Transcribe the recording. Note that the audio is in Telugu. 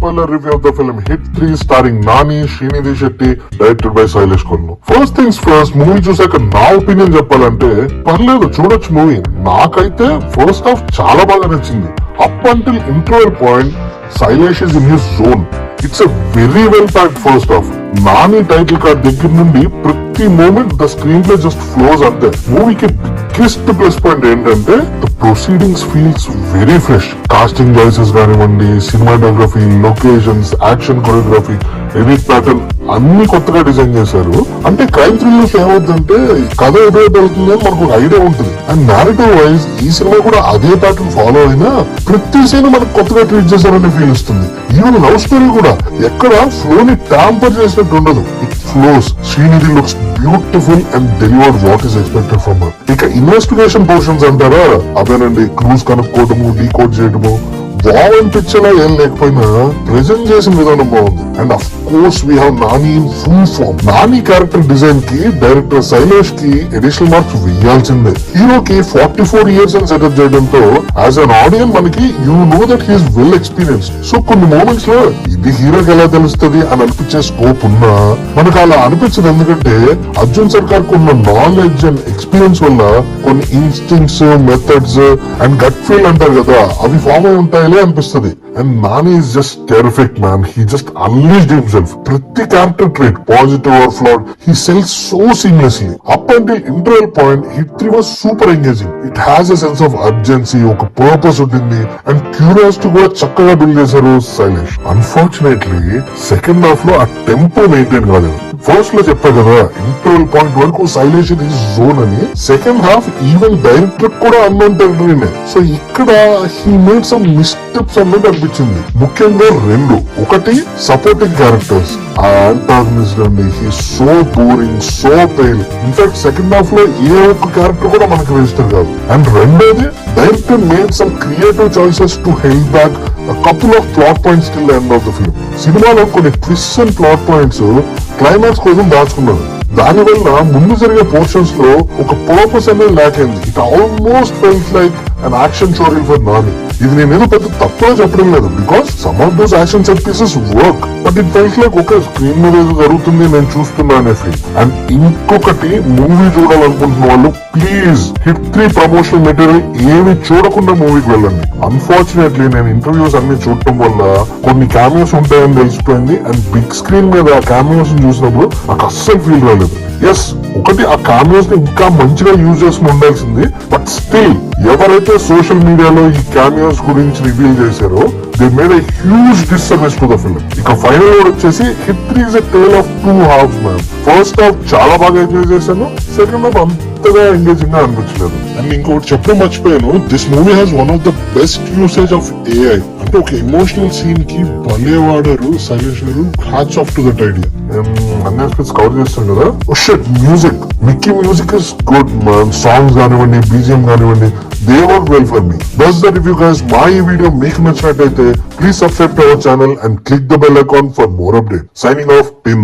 spoiler review of the film Hit 3 starring Nani, Srinidhi Shetty, directed by Sailesh Konnu. First things first, movie చూసాక నా ఒపీనియన్ చెప్పాలంటే పర్లేదు, చూడొచ్చు మూవీ. నాకైతే ఫస్ట్ హాఫ్ చాలా బాగా నచ్చింది. Up until interval point Sailesh is in his zone. It's a very well packed first half. Nani title card దగ్గర నుండి ప్రతి moment the screenplay just flows అంతే. మూవీకి బిగ్గెస్ట్ ప్లస్ పాయింట్ ఏంటంటే the proceedings feels very fresh. Casting choices కానివ్వండి, cinematography, locations, action choreography, edit pattern అన్ని కొత్తగా డిజైన్ చేశారు. అంటే క్రైమ్ థ్రిల్లర్స్ ఏమవుతుందంటే కథ ఎదురు వెళ్తుందని మనకు ఒక ఐడియా ఉంటుంది. అండ్ నారేటివ్ వైజ్ ఈ సినిమా కూడా అదే ప్యాటర్న్ ఫాలో అయినా ప్రతి సీన్ మనకు కొత్తగా ట్రీట్ చేశారనే ఫీల్ ఇస్తుంది. ఈవెన్ లవ్ స్టోరీ కూడా ఎక్కడ ఫ్లో ని ట్యాంపర్ చేసినట్టు ఉండదు. It flows. Srinidhi looks beautiful and delivered what is expected from her. ఇక ఇన్వెస్టిగేషన్ పోర్షన్స్ అంటారా, అదేనండి క్లూస్ కనుక్కోవటము, డీకోడ్ చేయటము బాగనిపించేలా ఏం లేకపోయినా ప్రెజెంట్ చేసిన విధానం బాగుంది. And of course we have Nani in full form. Nani character design కి డైరెక్టర్ సైలేష్ కి అడిషనల్ మార్క్స్ వేయాల్సిందే. హీరోకి 44 years అని సెటప్ చేయడంతో యాజ్ అన్ ఆడియన్స్ మనకి you know that he's well experienced. So కొన్ని మూమెంట్స్ లో ఇది హీరోకి ఎలా తెలుస్తుంది అని అనిపించే స్కోప్ ఉన్నా మనకు అలా అనిపించదు. ఎందుకంటే అర్జున్ సర్కార్ ఉన్న నాలెడ్జ్ అండ్ ఎక్స్పీరియన్స్ వల్ల కొన్ని instincts, methods and gut feel అంటారు కదా, అవి ఫామ్ అయి ఉంటాయి అనిపిస్తుంది. And Nani is just terrific man. He just unleashed himself. ప్రతి character trait positive or flawed he sells so seamlessly. Up until interval point Hit 3 was super engaging. It has a sense of urgency, ఒక పర్పస్ ఉంటుంది అండ్ క్యూరియాసిటీ కూడా చక్కగా బిల్డ్ చేశారు సైలేష్. అన్ఫార్చునేట్లీ సెకండ్ హాఫ్ లో ఆ టెంపో మెయింటైన్ కాలేదు. ఫస్ట్ లో చెప్పా కదా ఇంటర్వల్ పాయింట్ వరకు సైలేష్ ఇన్ హిస్ జోన్ అని. సెకండ్ హాఫ్ ఈవెన్ డైరెక్టర్ కూడా అన్నోన్ టెరిటరీనే. సో ఇక్కడ హీ మేడ్ సమ్ మిస్టేక్స్ అన్నట్టు అనిపించింది. ముఖ్యంగా రెండు. ఒకటి సపోర్టింగ్ క్యారెక్టర్స్. ఆ అంటాగనిస్ట్ అండి, he so boring, so pale. In fact second half లో ఏ ఒక్క క్యారెక్టర్ కూడా మనకు రిజిస్టర్ కాదు. అండ్ రెండోది director made some creative choices to help back a couple of plot points till the end of the film. సినిమాలో కొన్ని twist and plot points climax కోసం దాచుకున్నారు. దానివల్ల ముందు జరిగే పోర్షన్స్ లో ఒక పర్పస్ అనేది ల్యాక్ అయింది. It almost felt like an action story for Nani. ఇది నేనేదో పెద్ద తప్పుగా చెప్పడం లేదు, because some of those action set pieces work, but it felt like ఒక స్క్రీన్ మీద ఏదో జరుగుతుంది నేను చూస్తున్నా అనే ఫీల్. అండ్ ఇంకొకటి, మూవీ చూడాలనుకుంటున్న వాళ్ళు ప్లీజ్ హిట్ 3 ప్రమోషనల్ మెటీరియల్ ఏమి చూడకుండా మూవీకి వెళ్ళండి. అన్ఫార్చునేట్లీ నేను ఇంటర్వ్యూస్ అన్ని చూడటం వల్ల కొన్ని క్యామియోస్ ఉంటాయని తెలిసిపోయింది. అండ్ బిగ్ స్క్రీన్ మీద ఆ క్యామియోస్ చూసినప్పుడు నాకు అస్సలు ఫీల్ రాలేదు. ఎస్, ఒకటి ఆ క్యామియోస్ ని ఇంకా మంచిగా యూజ్ చేసుకుని ఉండాల్సింది. బట్ స్టిల్ ఎవరైతే సోషల్ మీడియాలో ఈ క్యామియోస్ గురించి రివీల్ చేశారో they made a huge disservice to the film. ఇక ఫైనల్ వర్డ్ వచ్చేసి hit 3 is a tale of 2 halves ma'am. First half చాలా బాగా ఎంజాయ్ చేశాను, సెకండ్ హాఫ్ అంతగా ఎంగేజింగ్ గా అనిపించలేదు. అండ్ ఇంకోటి చెప్పడం మర్చిపోయాను, this movie has one of the best usage of AI. అంటే ఒక ఎమోషనల్ సీన్ కి భలే వాడారు సైలేష్ గారు. Hats off to that idea. అన్ని ఆస్పెక్ట్స్ కవర్ చేస్తాం కదా. Music, Mickey music is good man. Songs కానివ్వండి, BGM కానివ్వండి, they work well for me. Thus that if you guys my video మీకు నచ్చినట్లయితే please subscribe to our channel and click the bell icon for more updates. Signing off, Tim.